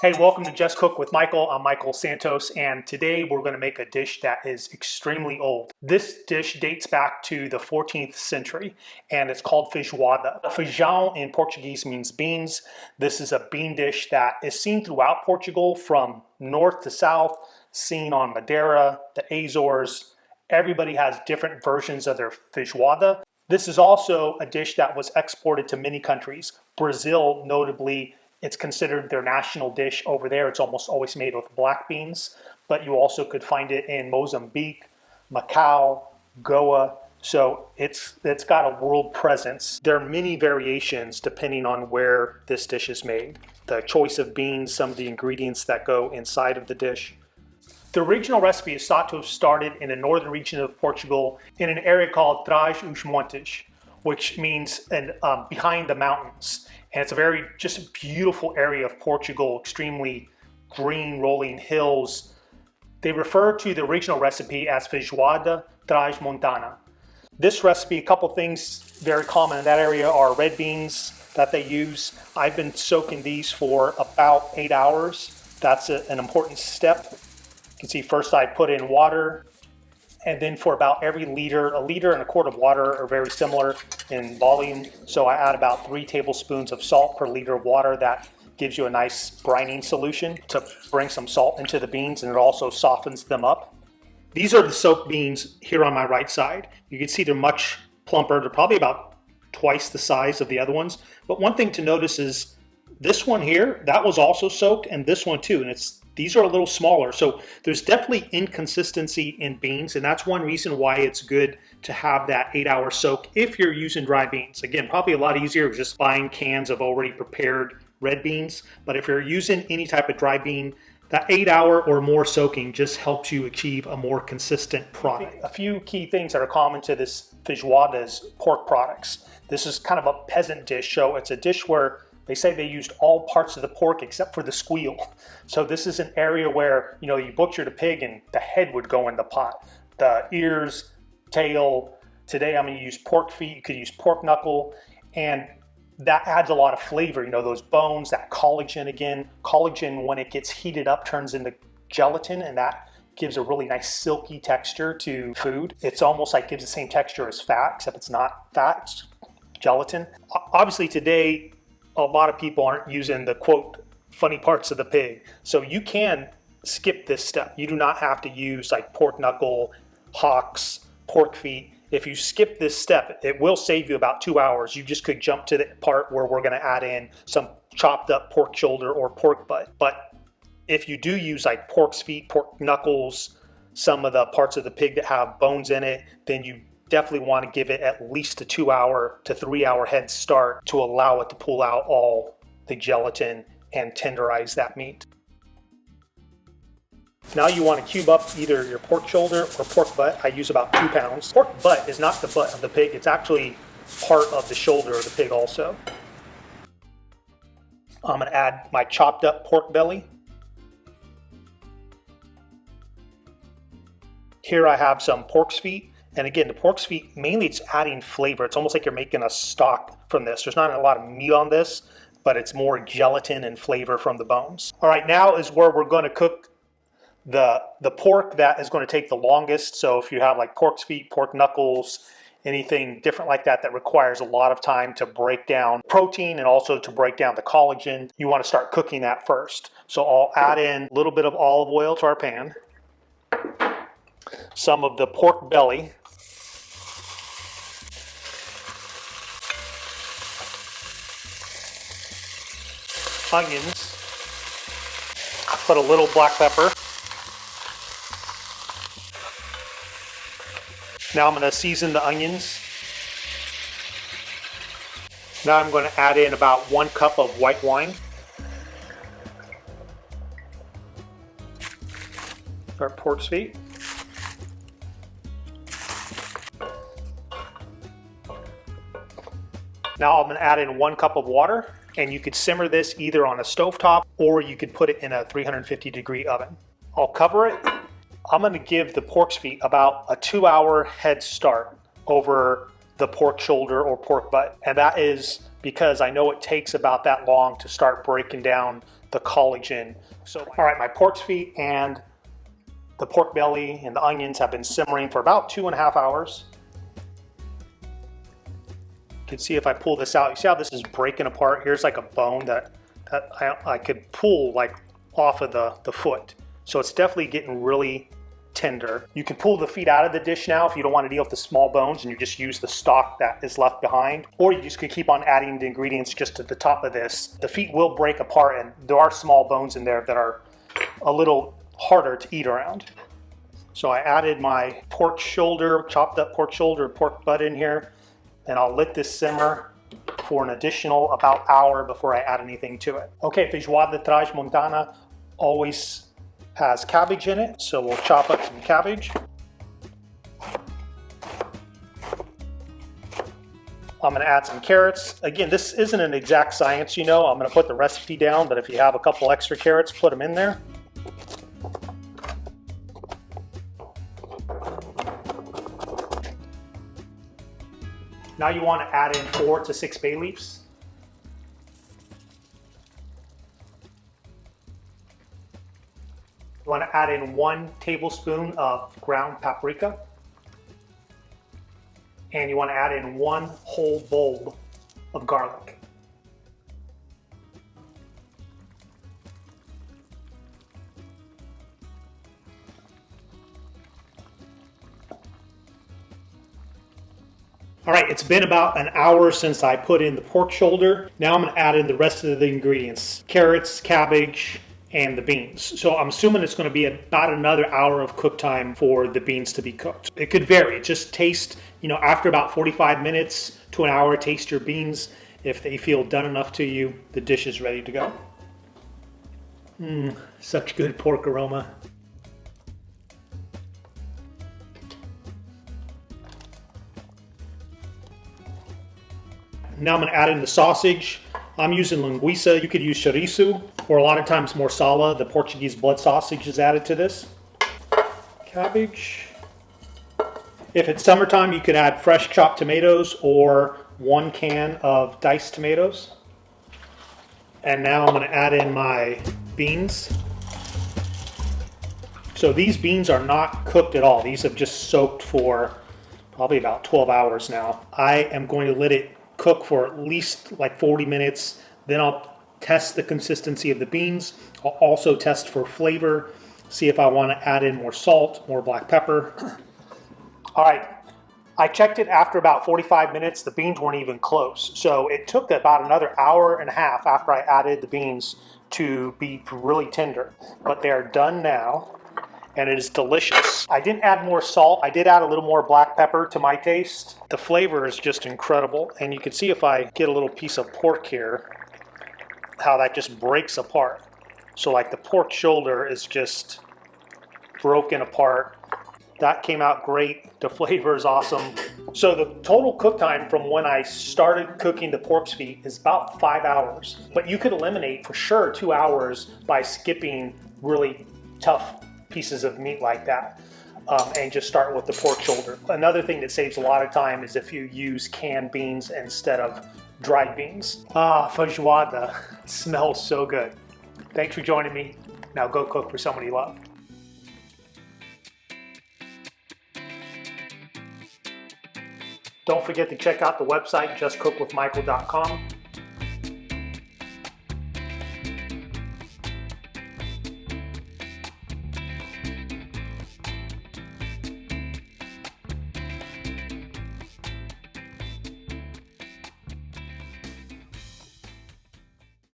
Hey, welcome to Just Cook with Michael. I'm Michael Santos, and today we're going to make a dish that is extremely old. This dish dates back to the 14th century, and it's called feijoada. Feijão in Portuguese means beans. This is a bean dish that is seen throughout Portugal from north to south, seen on Madeira, the Azores. Everybody has different versions of their feijoada. This is also a dish that was exported to many countries. Brazil, notably, it's considered their national dish over there. It's almost always made with black beans, but you also could find it in Mozambique, Macau, Goa. So it's got a world presence. There are many variations depending on where this dish is made. The choice of beans, some of the ingredients that go inside of the dish. The original recipe is thought to have started in the northern region of Portugal in an area called Trás os Montes, which means behind the mountains. And it's just a beautiful area of Portugal, extremely green rolling hills. They refer to the original recipe as Feijoada Transmontana. This recipe, a couple things very common in that area are red beans that they use. I've been soaking these for about 8 hours. That's an important step. You can see first I put in water, and then for about every liter, a liter and a quart of water are very similar in volume. So I add about 3 tablespoons of salt per liter of water. That gives you a nice brining solution to bring some salt into the beans, and it also softens them up. These are the soaked beans here on my right side. You can see they're much plumper. They're probably about twice the size of the other ones. But one thing to notice is this one here, that was also soaked, and this one too, and these are a little smaller. So there's definitely inconsistency in beans, and that's one reason why it's good to have that 8-hour soak if you're using dry beans. Again, probably a lot easier just buying cans of already prepared red beans, but if you're using any type of dry bean, that 8-hour or more soaking just helps you achieve a more consistent product. A few key things that are common to this feijoada is pork products. This is kind of a peasant dish, so it's a dish where they say they used all parts of the pork except for the squeal. So this is an area where, you butchered a pig and the head would go in the pot. The ears, tail. Today I'm gonna use pork feet. You could use pork knuckle, and that adds a lot of flavor. Those bones, that collagen again. Collagen, when it gets heated up, turns into gelatin, and that gives a really nice silky texture to food. It's almost like gives the same texture as fat, except it's not fat, it's gelatin. Obviously today, a lot of people aren't using the quote funny parts of the pig. So you can skip this step. You do not have to use like pork knuckle, hocks, pork feet. If you skip this step, it will save you about 2 hours. You just could jump to the part where we're gonna add in some chopped up pork shoulder or pork butt. But if you do use like pork's feet, pork knuckles, some of the parts of the pig that have bones in it, then you definitely want to give it at least a 2 hour to 3 hour head start to allow it to pull out all the gelatin and tenderize that meat. Now you want to cube up either your pork shoulder or pork butt. I use about 2 pounds. Pork butt is not the butt of the pig. It's actually part of the shoulder of the pig also. I'm going to add my chopped up pork belly. Here I have some pork's feet. And again, the pork's feet, mainly it's adding flavor. It's almost like you're making a stock from this. There's not a lot of meat on this, but it's more gelatin and flavor from the bones. All right, now is where we're going to cook the pork that is going to take the longest. So if you have like pork's feet, pork knuckles, anything different like that that requires a lot of time to break down protein and also to break down the collagen, you want to start cooking that first. So I'll add in a little bit of olive oil to our pan, some of the pork belly, onions, put a little black pepper. Now I'm going to season the onions. Now I'm going to add in about 1 cup of white wine. Our pork's feet. Now I'm going to add in 1 cup of water, and you could simmer this either on a stovetop or you could put it in a 350-degree oven. I'll cover it. I'm going to give the pork's feet about a 2-hour head start over the pork shoulder or pork butt, and that is because I know it takes about that long to start breaking down the collagen. So, all right, my pork's feet and the pork belly and the onions have been simmering for about 2.5 hours. You can see if I pull this out, you see how this is breaking apart? Here's like a bone that I could pull like off of the foot. So it's definitely getting really tender. You can pull the feet out of the dish now if you don't want to deal with the small bones and you just use the stock that is left behind. Or you just could keep on adding the ingredients just at the top of this. The feet will break apart and there are small bones in there that are a little harder to eat around. So I added my pork shoulder, chopped up pork shoulder, pork butt in here, and I'll let this simmer for an additional about hour before I add anything to it. Okay, Feijoada Transmontana always has cabbage in it, so we'll chop up some cabbage. I'm gonna add some carrots. Again, this isn't an exact science, you know. I'm gonna put the recipe down, but if you have a couple extra carrots, put them in there. Now you want to add in 4 to 6 bay leaves. You want to add in 1 tablespoon of ground paprika. And you want to add in 1 whole bulb of garlic. All right, it's been about an hour since I put in the pork shoulder. Now I'm gonna add in the rest of the ingredients, carrots, cabbage, and the beans. So I'm assuming it's gonna be about another hour of cook time for the beans to be cooked. It could vary, just taste, you know, after about 45 minutes to an hour, taste your beans. If they feel done enough to you, the dish is ready to go. Such good pork aroma. Now I'm going to add in the sausage. I'm using linguiça. You could use chourico, or a lot of times morsala. The Portuguese blood sausage is added to this. Cabbage. If it's summertime, you could add fresh chopped tomatoes or 1 can of diced tomatoes. And now I'm going to add in my beans. So these beans are not cooked at all. These have just soaked for probably about 12 hours now. I am going to let it cook for at least like 40 minutes. Then I'll test the consistency of the beans. I'll also test for flavor, see if I want to add in more salt, more black pepper. All right, I checked it after about 45 minutes. The beans weren't even close. So it took about another hour and a half after I added the beans to be really tender. But they're done now, and it is delicious. I didn't add more salt. I did add a little more black pepper to my taste. The flavor is just incredible. And you can see if I get a little piece of pork here, how that just breaks apart. So like the pork shoulder is just broken apart. That came out great. The flavor is awesome. So the total cook time from when I started cooking the pork's feet is about 5 hours. But you could eliminate for sure 2 hours by skipping really tough pieces of meat like that, and just start with the pork shoulder. Another thing that saves a lot of time is if you use canned beans instead of dried beans. Feijoada. It smells so good. Thanks for joining me. Now go cook for someone you love. Don't forget to check out the website justcookwithmichael.com.